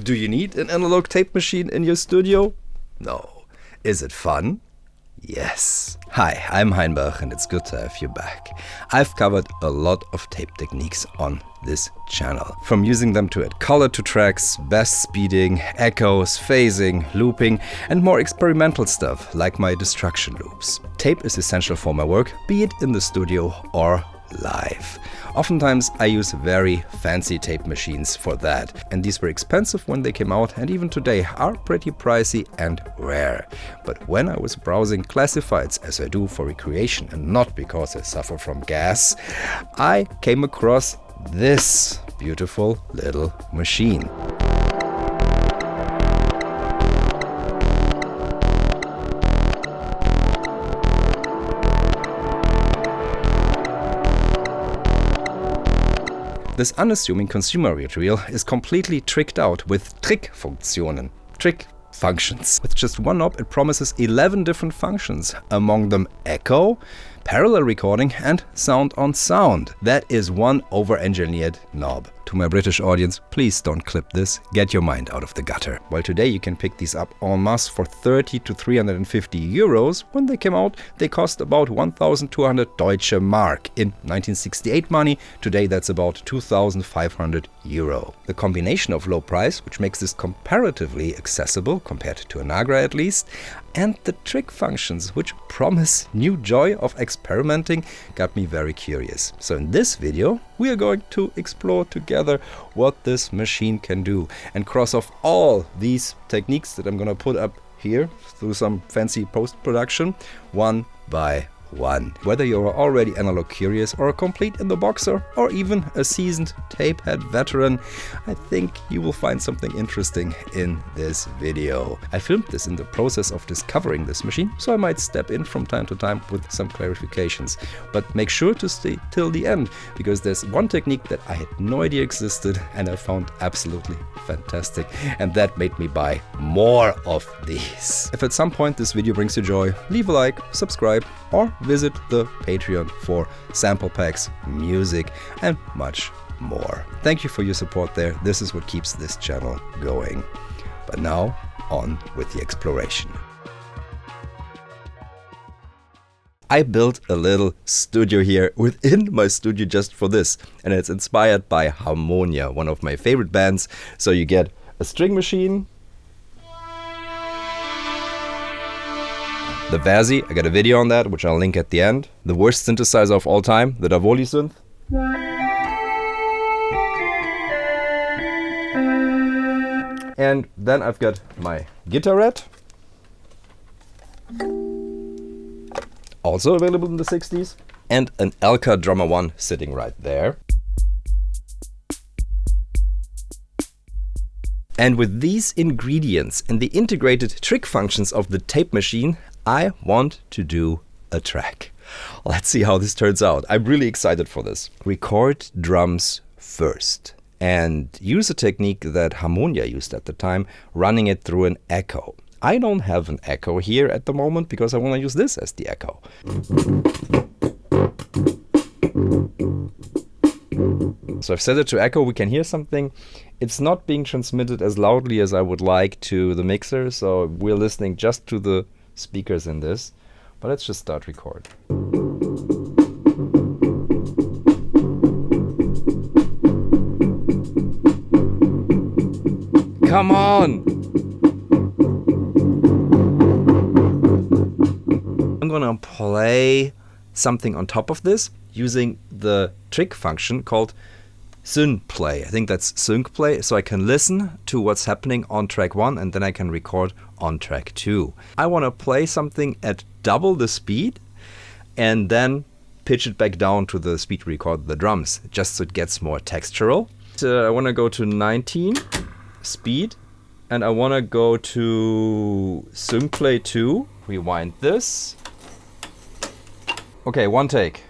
Do you need an analog tape machine in your studio? No. Is it fun? Yes. Hi, I'm Heinbach and it's good to have you back. I've covered a lot of tape techniques on this channel. From using them to add color to tracks, bass speeding, echoes, phasing, looping, and more experimental stuff like my destruction loops. Tape is essential for my work, be it in the studio or live. Oftentimes I use very fancy tape machines for that, and these were expensive when they came out and even today are pretty pricey and rare. But when I was browsing classifieds, as I do for recreation and not because I suffer from gas, I came across this beautiful little machine. This unassuming consumer material is completely tricked out with Trickfunktionen, trick functions. With just one knob it promises 11 different functions, among them echo, parallel recording and sound on sound. That is one over-engineered knob. To my British audience, please don't clip this, get your mind out of the gutter. While today you can pick these up en masse for 30 to 350 euros, when they came out they cost about 1,200 Deutsche Mark. In 1968 money, today that's about 2,500 euro. The combination of low price, which makes this comparatively accessible compared to a Nagra at least, and the trick functions, which promise new joy of experimenting, got me very curious. So in this video we are going to explore together what this machine can do and cross off all these techniques that I'm gonna put up here through some fancy post-production one by one. Whether you're already analog curious or a complete in the boxer or even a seasoned tape head veteran, I think you will find something interesting in this video. I filmed this in the process of discovering this machine, so I might step in from time to time with some clarifications. But make sure to stay till the end, because there's one technique that I had no idea existed and I found absolutely fantastic, and that made me buy more of these. If at some point this video brings you joy, leave a like, subscribe, or visit the Patreon for sample packs, music, and much more. Thank you for your support there. This is what keeps this channel going. But now, on with the exploration. I built a little studio here within my studio just for this, and it's inspired by Harmonia, one of my favorite bands. So you get a string machine, the Versi, I got a video on that, which I'll link at the end. The worst synthesizer of all time, the Davoli synth. And then I've got my Guitarette, also available in the 60s, and an Elka Drummer 1 sitting right there. And with these ingredients and the integrated trick functions of the tape machine, I want to do a track. Let's see how this turns out. I'm really excited for this. Record drums first and use a technique that Harmonia used at the time, running it through an echo. I don't have an echo here at the moment because I want to use this as the echo. So I've set it to echo, we can hear something. It's not being transmitted as loudly as I would like to the mixer, so we're listening just to the speakers in this. But let's just start record. Come on! I'm gonna play something on top of this using the trick function called Syn-Play. I think that's Syn-Play, so I can listen to what's happening on track 1 and then I can record on track 2. I want to play something at double the speed and then pitch it back down to the speed record the drums, just so it gets more textural. I want to go to 19 speed and I want to go to Syn-Play 2. Rewind this. Okay, one take.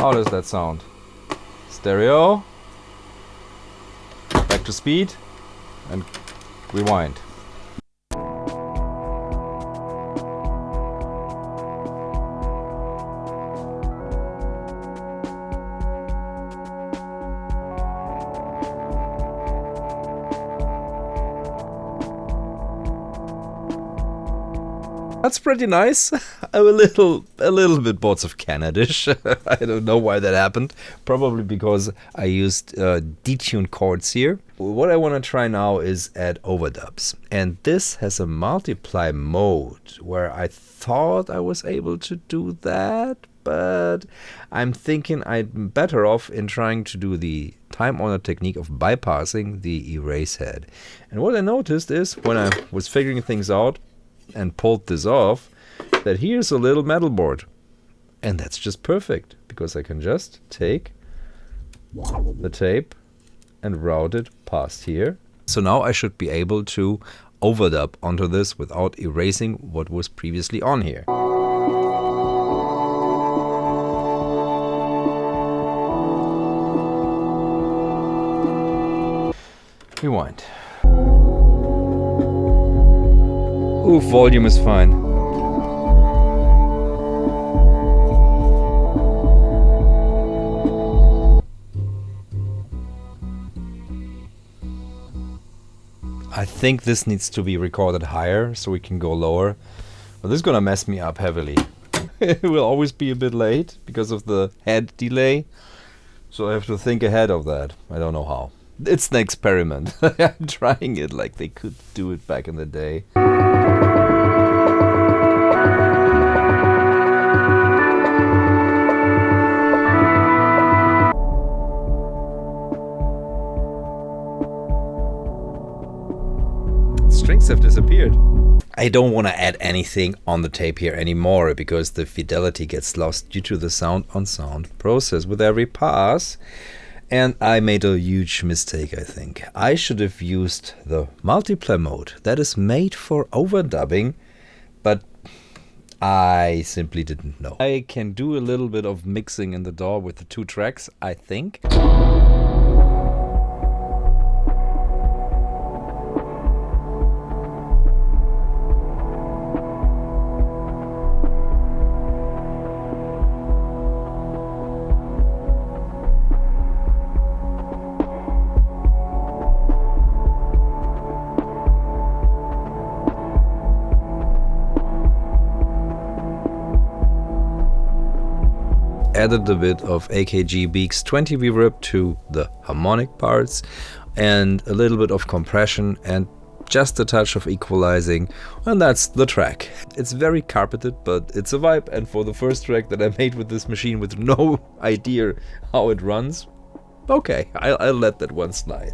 How does that sound? Stereo. Back to speed. And rewind. That's pretty nice. I'm a little bit bored of Canadish. I don't know why that happened. Probably because I used detuned chords here. What I want to try now is add overdubs. And this has a multiply mode where I thought I was able to do that, but I'm thinking I'm better off in trying to do the time-honored technique of bypassing the erase head. And what I noticed is when I was figuring things out and pulled this off, that here's a little metal board. And that's just perfect, because I can just take the tape and route it past here. So now I should be able to overdub onto this without erasing what was previously on here. Rewind. Ooh, volume is fine. I think this needs to be recorded higher so we can go lower. But this is gonna mess me up heavily. It will always be a bit late because of the head delay. So I have to think ahead of that. I don't know how. It's an experiment. I'm trying it like they could do it back in the day. Strings have disappeared. I don't want to add anything on the tape here anymore because the fidelity gets lost due to the sound-on-sound process with every pass. And I made a huge mistake, I think. I should have used the multiply mode that is made for overdubbing, but I simply didn't know. I can do a little bit of mixing in the DAW with the two tracks, I think. Added a bit of AKG Beaks 20 reverb to the harmonic parts and a little bit of compression and just a touch of equalizing, and that's the track. It's very carpeted, but it's a vibe, and for the first track that I made with this machine with no idea how it runs, okay, I'll let that one slide.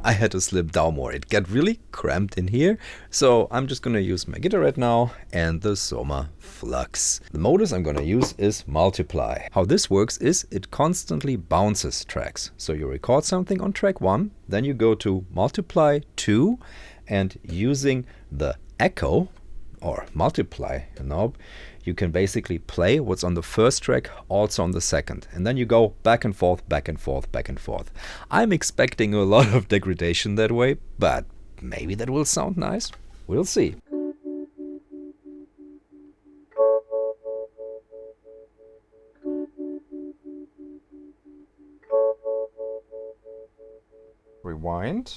I had to slip down more. It got really cramped in here. So I'm just gonna use my guitar right now and the Soma Flux. The modus I'm gonna use is multiply. How this works is it constantly bounces tracks. So you record something on track 1, then you go to multiply 2, and using the echo or multiply knob, you can basically play what's on the first track also on the second. And then you go back and forth, back and forth, back and forth. I'm expecting a lot of degradation that way, but maybe that will sound nice. We'll see. Rewind.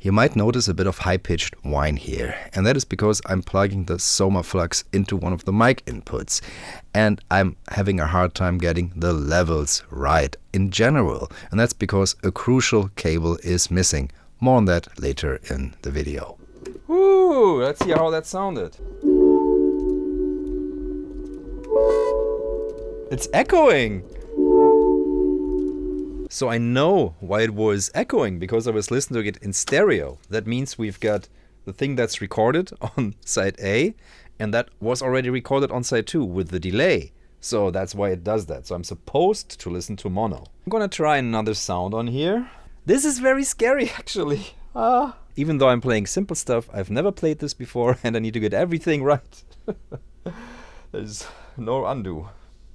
You might notice a bit of high-pitched whine here, and that is because I'm plugging the Soma Flux into one of the mic inputs, and I'm having a hard time getting the levels right in general, and that's because a crucial cable is missing. More on that later in the video. Ooh, let's see how that sounded. It's echoing! So I know why it was echoing, because I was listening to it in stereo. That means we've got the thing that's recorded on side A And that was already recorded on side 2 with the delay. So that's why it does that. So I'm supposed to listen to mono. I'm gonna try another sound on here. This is very scary, actually. Even though I'm playing simple stuff, I've never played this before and I need to get everything right. There's no undo.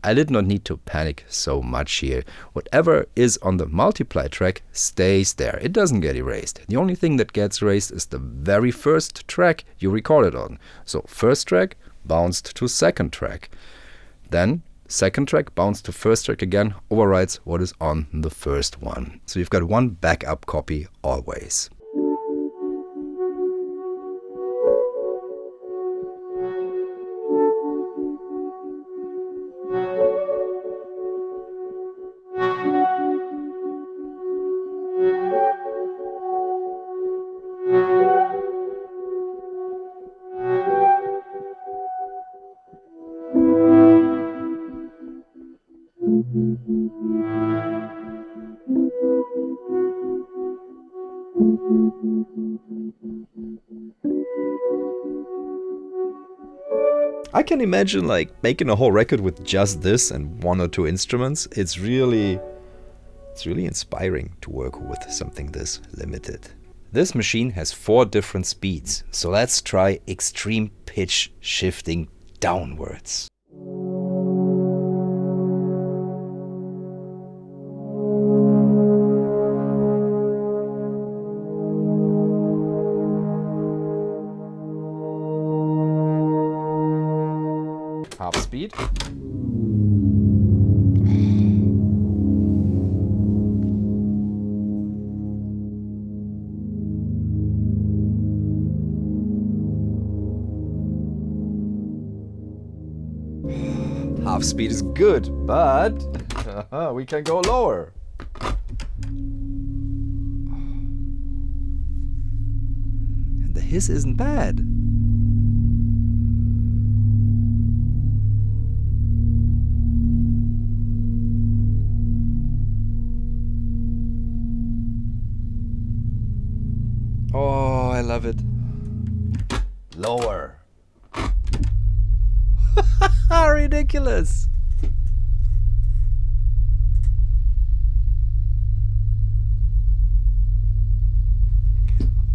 I did not need to panic so much here. Whatever is on the multiply track stays there. It doesn't get erased. The only thing that gets erased is the very first track you recorded on. So first track bounced to second track. Then second track bounced to first track again, overwrites what is on the first one. So you've got one backup copy always. I can imagine like making a whole record with just this and 1 or 2 instruments. It's really inspiring to work with something this limited. This machine has 4 different speeds, so let's try extreme pitch shifting downwards. Half speed. Half speed is good, but we can go lower. And the hiss isn't bad. Oh, I love it. Lower. Ridiculous.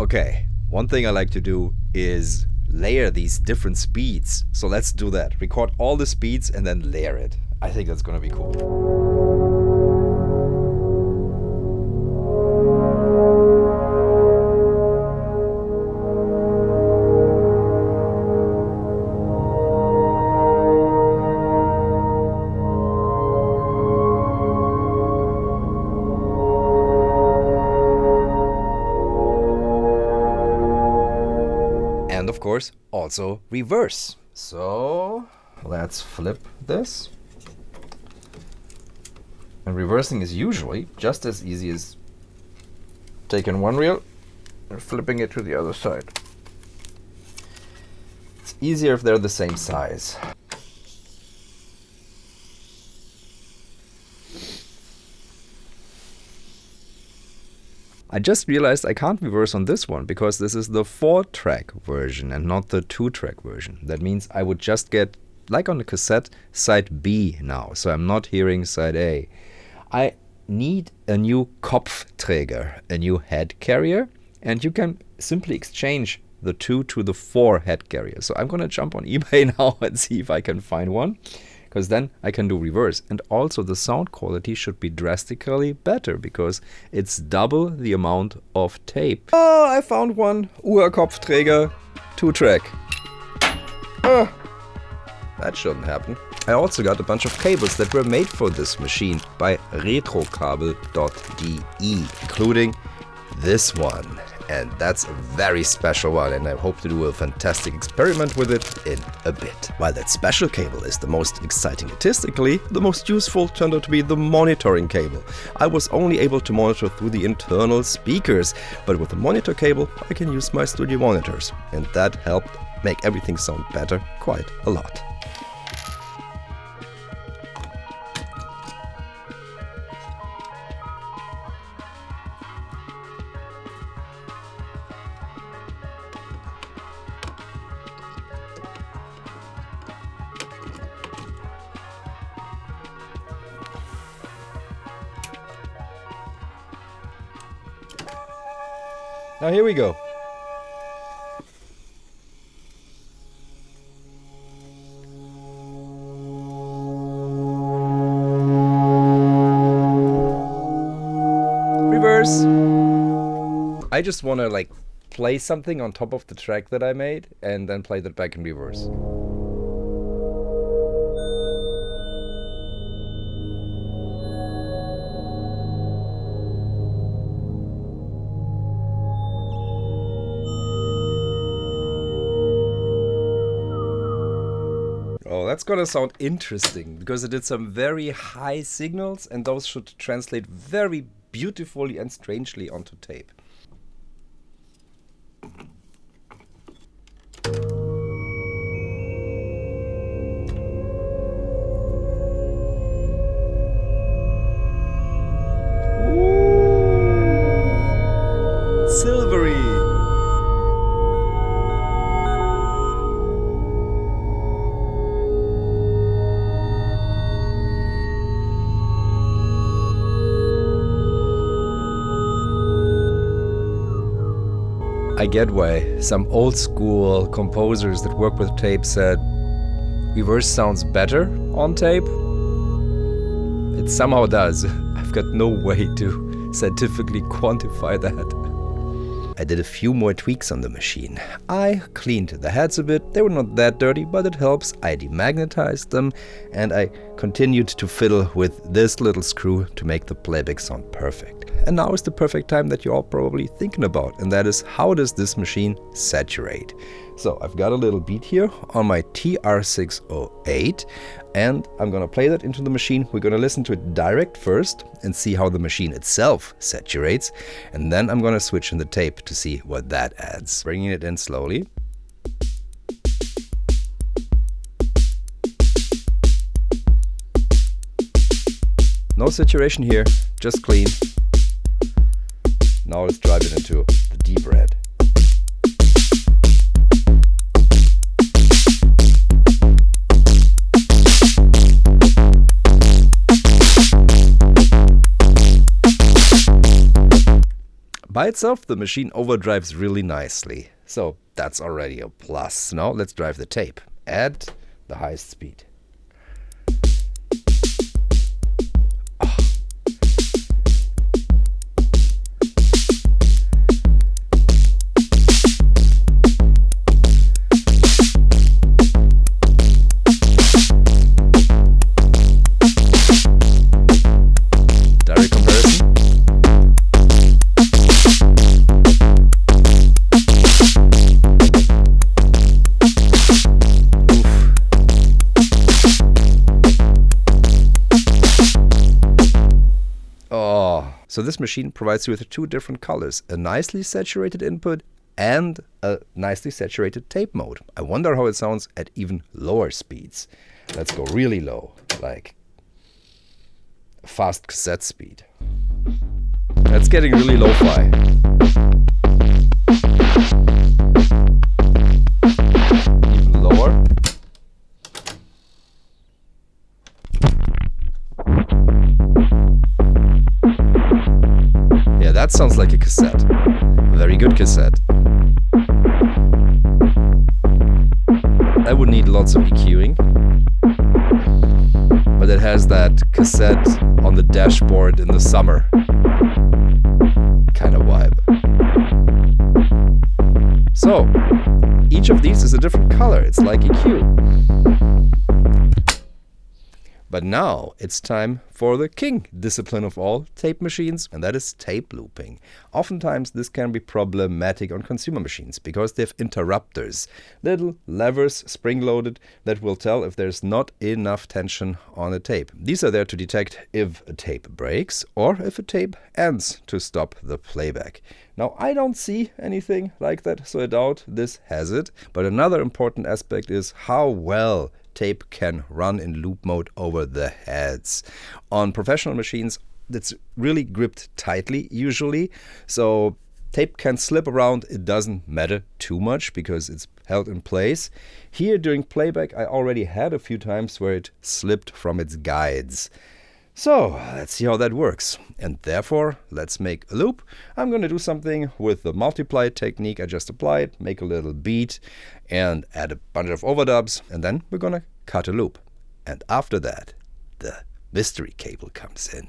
Okay, one thing I like to do is layer these different speeds. So let's do that. Record all the speeds and then layer it. I think that's gonna be cool. And of course, also reverse. So let's flip this. And reversing is usually just as easy as taking one reel and flipping it to the other side. It's easier if they're the same size. I just realized I can't reverse on this one because this is the 4-track version and not the 2-track version. That means I would just get, like on the cassette, side B now. So I'm not hearing side A. I need a new Kopfträger, a new head carrier, and you can simply exchange the 2 to the 4 head carrier. So I'm gonna jump on eBay now and see if I can find one, because then I can do reverse. And also the sound quality should be drastically better because it's double the amount of tape. Oh, I found one. Kopfträger 2-track. That shouldn't happen. I also got a bunch of cables that were made for this machine by retrokabel.de, including this one. And that's a very special one, and I hope to do a fantastic experiment with it in a bit. While that special cable is the most exciting artistically, the most useful turned out to be the monitoring cable. I was only able to monitor through the internal speakers, but with the monitor cable I can use my studio monitors, and that helped make everything sound better quite a lot. Now here we go. Reverse. I just want to like play something on top of the track that I made and then play that back in reverse. Oh, that's gonna sound interesting because it did some very high signals and those should translate very beautifully and strangely onto tape. Ooh, silvery. I get why some old school composers that work with tape said reverse sounds better on tape. It somehow does. I've got no way to scientifically quantify that. I did a few more tweaks on the machine. I cleaned the heads a bit. They were not that dirty, but it helps. I demagnetized them and I continued to fiddle with this little screw to make the playback sound perfect. And now is the perfect time that you're all probably thinking about, and that is, how does this machine saturate? So I've got a little beat here on my TR-608 and I'm gonna play that into the machine. We're gonna listen to it direct first and see how the machine itself saturates, and then I'm gonna switch in the tape to see what that adds. Bringing it in slowly. No saturation here, just clean. Now let's drive it into the deep red. By itself, the machine overdrives really nicely, so that's already a plus. Now let's drive the tape at the highest speed. So this machine provides you with two different colors, a nicely saturated input and a nicely saturated tape mode. I wonder how it sounds at even lower speeds. Let's go really low, like fast cassette speed. That's getting really lo-fi. Even lower. Yeah, that sounds like a cassette. Very good cassette. I would need lots of EQing, but it has that cassette on the dashboard in the summer kind of vibe. So, each of these is a different color. It's like EQ. But now it's time for the king discipline of all tape machines, and that is tape looping. Oftentimes this can be problematic on consumer machines because they have interrupters, little levers spring-loaded that will tell if there's not enough tension on a tape. These are there to detect if a tape breaks or if a tape ends to stop the playback. Now I don't see anything like that, so I doubt this has it. But another important aspect is how well tape can run in loop mode over the heads. On professional machines, it's really gripped tightly usually, so tape can slip around. It doesn't matter too much because it's held in place. Here during playback, I already had a few times where it slipped from its guides. So let's see how that works. And therefore, let's make a loop. I'm going to do something with the multiply technique I just applied, make a little beat and add a bunch of overdubs. And then we're going to cut a loop. And after that, the mystery cable comes in.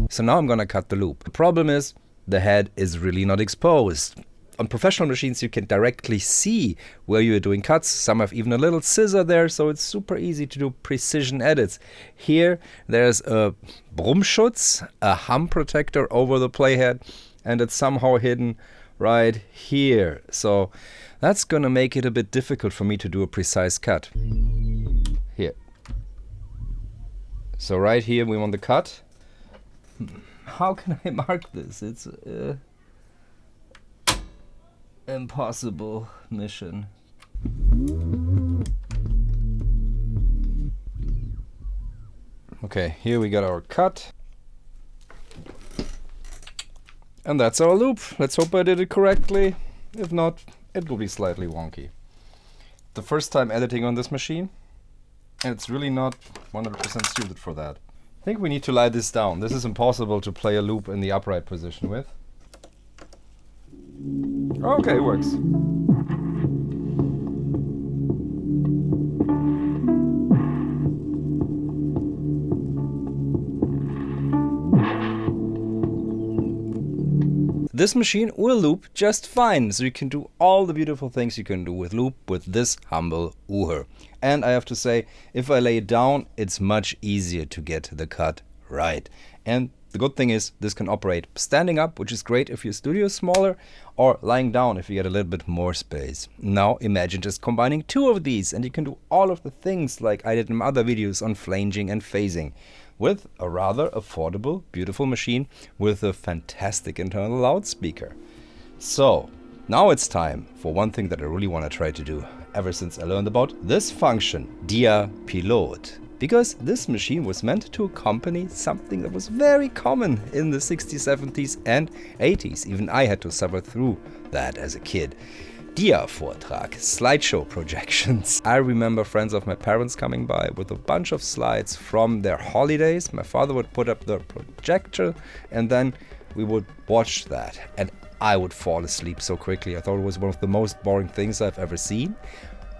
So now I'm going to cut the loop. The problem is the head is really not exposed. On professional machines you can directly see where you're doing cuts. Some have even a little scissor there, so it's super easy to do precision edits. Here there's a Brummschutz, a hum protector over the playhead, and it's somehow hidden right here. So that's going to make it a bit difficult for me to do a precise cut. Here. So right here we want the cut. How can I mark this? It's impossible mission. Okay, here we got our cut. And that's our loop. Let's hope I did it correctly. If not, it will be slightly wonky. The first time editing on this machine, and it's really not 100% suited for that. I think we need to lie this down. This is impossible to play a loop in the upright position with. Okay, it works. This machine will loop just fine, so you can do all the beautiful things you can do with loop with this humble Uher. And I have to say, if I lay it down, it's much easier to get the cut right. And the good thing is this can operate standing up, which is great if your studio is smaller, or lying down if you get a little bit more space. Now imagine just combining two of these and you can do all of the things like I did in my other videos on flanging and phasing, with a rather affordable, beautiful machine with a fantastic internal loudspeaker. So now it's time for one thing that I really want to try to do ever since I learned about this function, Dia Pilot. Because this machine was meant to accompany something that was very common in the 60s, 70s and 80s. Even I had to suffer through that as a kid. Dia-Vortrag, slideshow projections. I remember friends of my parents coming by with a bunch of slides from their holidays. My father would put up the projector and then we would watch that. And I would fall asleep so quickly. I thought it was one of the most boring things I've ever seen.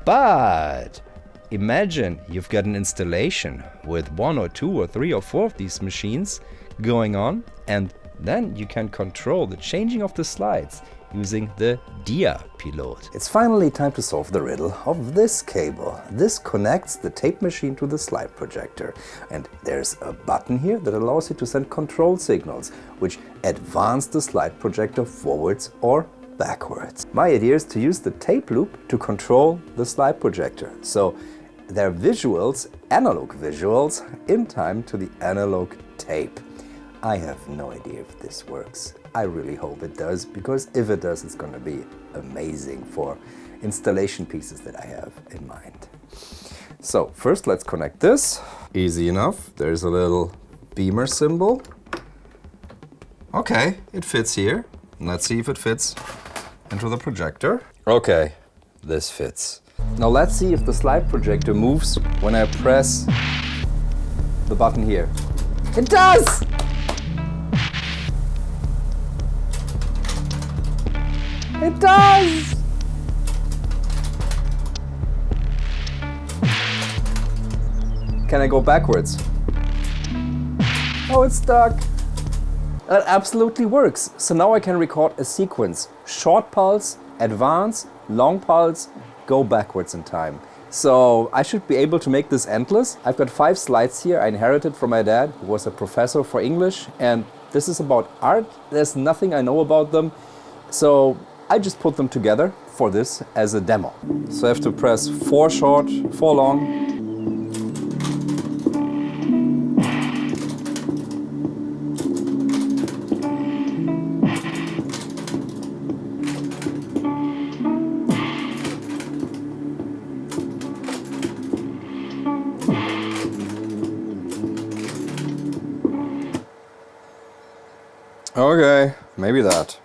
But imagine you've got an installation with 1 or 2 or 3 or 4 of these machines going on, and then you can control the changing of the slides using the Dia Pilot. It's finally time to solve the riddle of this cable. This connects the tape machine to the slide projector, and there's a button here that allows you to send control signals which advance the slide projector forwards or backwards. My idea is to use the tape loop to control the slide projector. So they're visuals, analog visuals, in time to the analog tape. I have no idea if this works. I really hope it does, because if it does, it's going to be amazing for installation pieces that I have in mind. So first let's connect this. Easy enough. There's a little beamer symbol. Okay, it fits here. Let's see if it fits into the projector. Okay, this fits. Now let's see if the slide projector moves when I press the button here. It does! It does! Can I go backwards? Oh, it's stuck. That absolutely works. So now I can record a sequence. Short pulse, advance, long pulse, go backwards in time. So I should be able to make this endless. I've got 5 slides here I inherited from my dad, who was a professor for English, and this is about art. There's nothing I know about them. So I just put them together for this as a demo. So I have to press 4 short, 4 long. Okay, maybe that.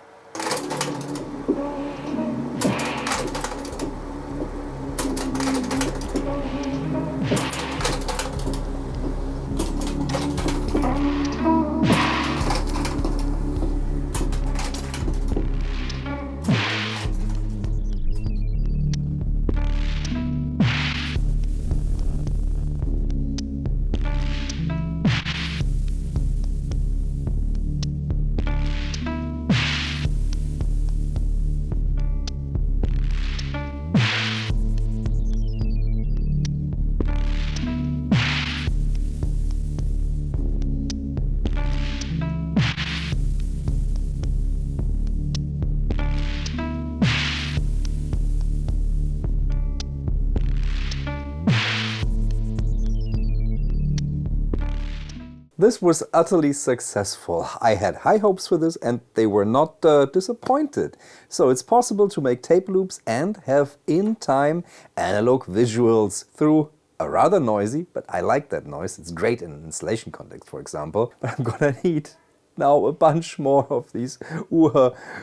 This was utterly successful. I had high hopes for this and they were not disappointed. So it's possible to make tape loops and have in-time analog visuals through a rather noisy, but I like that noise. It's great in an installation context, for example. But I'm gonna need now a bunch more of these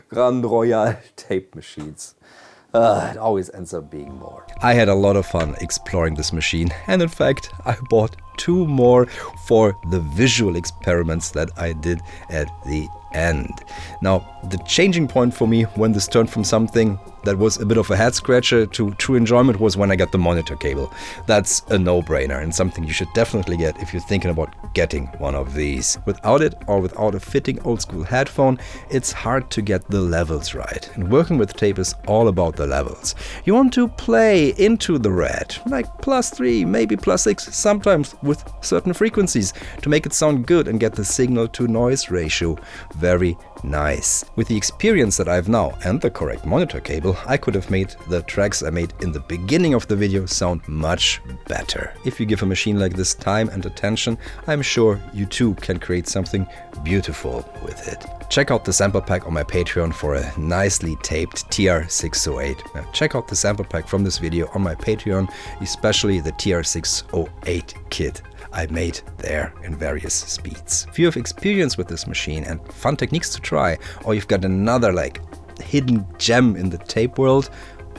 Grand Royal tape machines. It always ends up being more. I had a lot of fun exploring this machine, and in fact I bought 2 more for the visual experiments that I did at the end. Now, the changing point for me when this turned from something that was a bit of a head scratcher to true enjoyment was when I got the monitor cable. That's a no-brainer and something you should definitely get if you're thinking about getting one of these. Without it, or without a fitting old school headphone, it's hard to get the levels right. And working with tape is all about the levels. You want to play into the red, like +3, maybe +6, sometimes with certain frequencies, to make it sound good and get the signal to noise ratio very nice. With the experience that I have now and the correct monitor cable, I could have made the tracks I made in the beginning of the video sound much better. If you give a machine like this time and attention, I'm sure you too can create something beautiful with it. Check out the sample pack on my Patreon for a nicely taped TR-608. Now, check out the sample pack from this video on my Patreon, especially the TR-608 kit I made there in various speeds. If you have experience with this machine and fun techniques to try, or you've got another hidden gem in the tape world,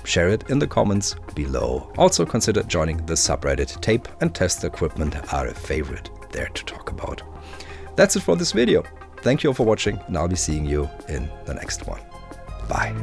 share it in the comments below. Also consider joining the subreddit. Tape and test equipment are a favorite there to talk about. That's it for this video. Thank you all for watching, and I'll be seeing you in the next one. Bye.